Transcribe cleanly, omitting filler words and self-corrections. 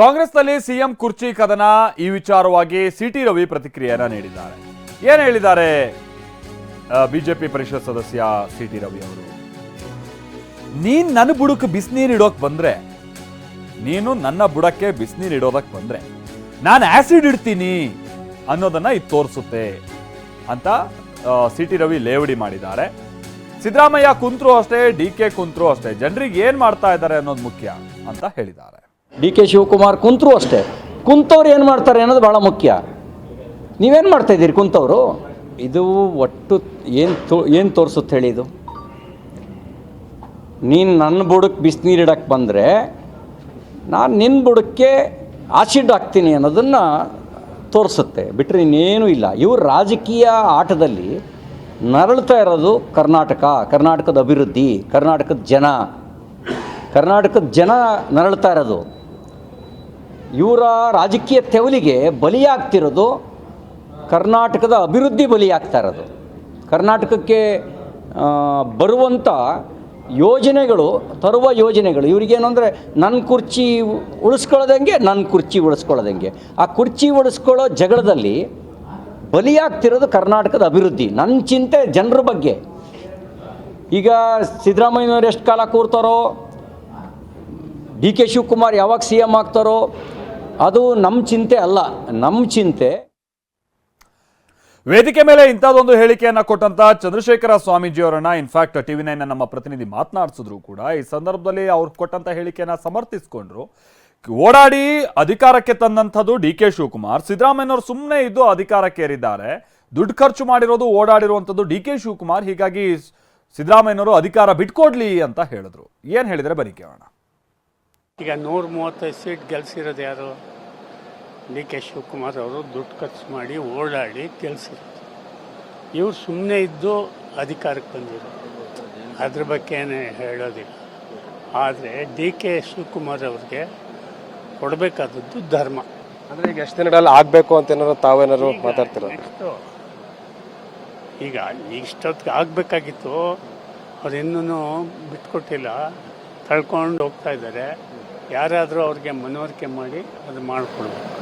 ಕಾಂಗ್ರೆಸ್ನಲ್ಲಿ ಸಿಎಂ ಕುರ್ಚಿ ಕದನ ಈ ವಿಚಾರವಾಗಿ ಸಿಟಿ ರವಿ ಪ್ರತಿಕ್ರಿಯೆಯನ್ನ ನೀಡಿದ್ದಾರೆ. ಏನು ಹೇಳಿದ್ದಾರೆ ಬಿಜೆಪಿ ಪರಿಷತ್ ಸದಸ್ಯ ಸಿಟಿ ರವಿ ಅವರು? ನೀನ್ ನನ್ನ ಬುಡಕ್ಕೆ ಬಿಸಿನೀರು ಇಡೋಕ್ ಬಂದ್ರೆ, ನೀನು ನನ್ನ ಬುಡಕ್ಕೆ ಬಿಸಿನೀರು ಇಡೋದಕ್ಕೆ ಬಂದ್ರೆ ನಾನು ಆಸಿಡ್ ಇಡ್ತೀನಿ ಅನ್ನೋದನ್ನ ಇದು ತೋರಿಸುತ್ತೆ ಅಂತ ಸಿಟಿ ರವಿ ಲೇವಡಿ ಮಾಡಿದ್ದಾರೆ. ಸಿದ್ದರಾಮಯ್ಯ ಕುಂತ್ರು ಅಷ್ಟೇ, ಡಿ ಕೆ ಕುಂತ್ರು ಅಷ್ಟೇ, ಜನರಿಗೆ ಏನ್ ಮಾಡ್ತಾ ಇದ್ದಾರೆ ಅನ್ನೋದು ಮುಖ್ಯ ಅಂತ ಹೇಳಿದ್ದಾರೆ. ಡಿ ಕೆ ಶಿವಕುಮಾರ್ ಕುಂತ್ರು ಅಷ್ಟೇ, ಕುಂತವ್ರು ಏನು ಮಾಡ್ತಾರೆ ಅನ್ನೋದು ಭಾಳ ಮುಖ್ಯ. ನೀವೇನು ಮಾಡ್ತಾ ಇದ್ದೀರಿ ಕುಂತವರು? ಇದು ಒಟ್ಟು ಏನು ತೋರಿಸುತ್ತೆ ಹೇಳಿ? ಇದು ನೀನು ನನ್ನ ಬುಡಕ್ಕೆ ಬಿಸಿನೀರು ಇಡಕ್ಕೆ ಬಂದರೆ ನಾನು ನಿನ್ನ ಬುಡಕ್ಕೆ ಆಸಿಡ್ ಹಾಕ್ತೀನಿ ಅನ್ನೋದನ್ನು ತೋರಿಸುತ್ತೆ, ಬಿಟ್ಟರೆ ಇನ್ನೇನೂ ಇಲ್ಲ. ಇವರು ರಾಜಕೀಯ ಆಟದಲ್ಲಿ ನರಳ್ತಾ ಇರೋದು ಕರ್ನಾಟಕದ ಅಭಿವೃದ್ಧಿ, ಕರ್ನಾಟಕದ ಜನ ನರಳ್ತಾ ಇರೋದು. ಇವರ ರಾಜಕೀಯ ತೆವಲಿಗೆ ಬಲಿಯಾಗ್ತಿರೋದು ಕರ್ನಾಟಕದ ಅಭಿವೃದ್ಧಿ ಬಲಿಯಾಗ್ತಾ ಇರೋದು. ಕರ್ನಾಟಕಕ್ಕೆ ಬರುವಂಥ ತರುವ ಯೋಜನೆಗಳು ಇವರಿಗೇನು ಅಂದರೆ ನನ್ನ ಕುರ್ಚಿ ಉಳಿಸ್ಕೊಳ್ಳೋದಂಗೆ ಆ ಕುರ್ಚಿ ಉಳಿಸ್ಕೊಳ್ಳೋ ಜಗಳದಲ್ಲಿ ಬಲಿಯಾಗ್ತಿರೋದು ಕರ್ನಾಟಕದ ಅಭಿವೃದ್ಧಿ. ನನ್ನ ಚಿಂತೆ ಜನರ ಬಗ್ಗೆ. ಈಗ ಸಿದ್ದರಾಮಯ್ಯನವ್ರು ಎಷ್ಟು ಕಾಲ ಕೂರ್ತಾರೋ, ಡಿ ಕೆ ಶಿವಕುಮಾರ್ ಯಾವಾಗ ಸಿ ಎಂ ಆಗ್ತಾರೋ, ಅದು ನಮ್ಮ ಚಿಂತೆ ಅಲ್ಲ. ನಮ್ಮ ಚಿಂತೆ ವೇದಿಕೆ ಮೇಲೆ ಇಂಥದ್ದೊಂದು ಹೇಳಿಕೆಯನ್ನ ಕೊಟ್ಟಂತ ಚಂದ್ರಶೇಖರ ಸ್ವಾಮೀಜಿ ಅವರನ್ನ ಇನ್ಫ್ಯಾಕ್ಟ್ TV9 ನಮ್ಮ ಪ್ರತಿನಿಧಿ ಮಾತನಾಡಿಸಿದ್ರು ಕೂಡ. ಈ ಸಂದರ್ಭದಲ್ಲಿ ಅವ್ರು ಕೊಟ್ಟಂತ ಹೇಳಿಕೆಯನ್ನ ಸಮರ್ಥಿಸಿಕೊಂಡ್ರು. ಓಡಾಡಿ ಅಧಿಕಾರಕ್ಕೆ ತಂದಂಥದ್ದು ಡಿ ಕೆ ಶಿವಕುಮಾರ್, ಸಿದ್ದರಾಮಯ್ಯನವರು ಸುಮ್ಮನೆ ಇದ್ದು ಅಧಿಕಾರಕ್ಕೆ ಏರಿದ್ದಾರೆ. ದುಡ್ಡು ಖರ್ಚು ಮಾಡಿರೋದು, ಓಡಾಡಿರುವಂಥದ್ದು ಡಿ ಕೆ ಶಿವಕುಮಾರ್. ಹೀಗಾಗಿ ಸಿದ್ದರಾಮಯ್ಯನವರು ಅಧಿಕಾರ ಬಿಟ್ಕೊಡ್ಲಿ ಅಂತ ಹೇಳಿದ್ರು. ಏನ್ ಹೇಳಿದ್ರೆ ಬನ್ನಿ ಕೇಳೋಣ. ಈಗ 135 ಸೀಟ್ ಗೆಲ್ಸಿರೋದು ಯಾರು? ಡಿ ಕೆ ಶಿವಕುಮಾರ್ ಅವರು ದುಡ್ಡು ಖರ್ಚು ಮಾಡಿ ಓಡಾಡಿ ಗೆಲ್ಸಿರೋದು. ಇವ್ರು ಸುಮ್ಮನೆ ಇದ್ದು ಅಧಿಕಾರಕ್ಕೆ ಬಂದಿರೋ, ಅದ್ರ ಬಗ್ಗೆ ಹೇಳೋದಿಲ್ಲ. ಆದರೆ ಡಿ ಕೆ ಶಿವಕುಮಾರ್ ಅವ್ರಿಗೆ ಕೊಡಬೇಕಾದದ್ದು ಧರ್ಮ. ಅಂದರೆ ಈಗ ಎಷ್ಟು ದಿನಗಳಲ್ಲಿ ಆಗಬೇಕು ಅಂತ ಏನಾರು ತಾವೇನಾರು ಮಾತಾಡ್ತೀರ? ಈಗ ಇಷ್ಟೊತ್ತಿಗೆ ಆಗಬೇಕಾಗಿತ್ತು, ಅವ್ರು ಇನ್ನೂ ಬಿಟ್ಕೊಟ್ಟಿಲ್ಲ, ತಳ್ಕೊಂಡು ಹೋಗ್ತಾ ಇದ್ದಾರೆ. ಯಾರಾದರೂ ಅವ್ರಿಗೆ ಮನವರಿಕೆ ಮಾಡಿ ಅದು ಮಾಡಿಕೊಡ್ಬೇಕು.